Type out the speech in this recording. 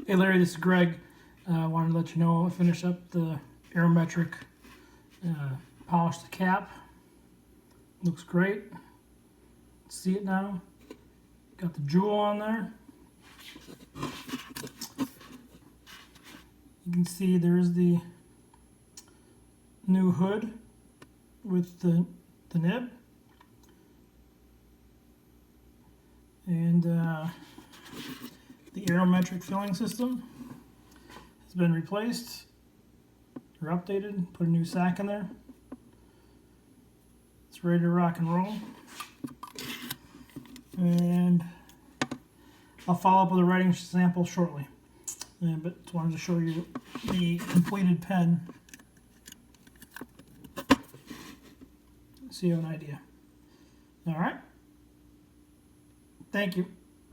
Hey Larry, this is Greg. Wanted to let you know I finished up the Aerometric, polished the cap. Looks great. See it now. Got the jewel on there. You can see there's the new hood with the nib. And the Aerometric filling system has been replaced or updated. Put a new sack in there. It's ready to rock and roll. And I'll follow up with a writing sample shortly. But just wanted to show you the completed pen so you have an idea. All right. Thank you.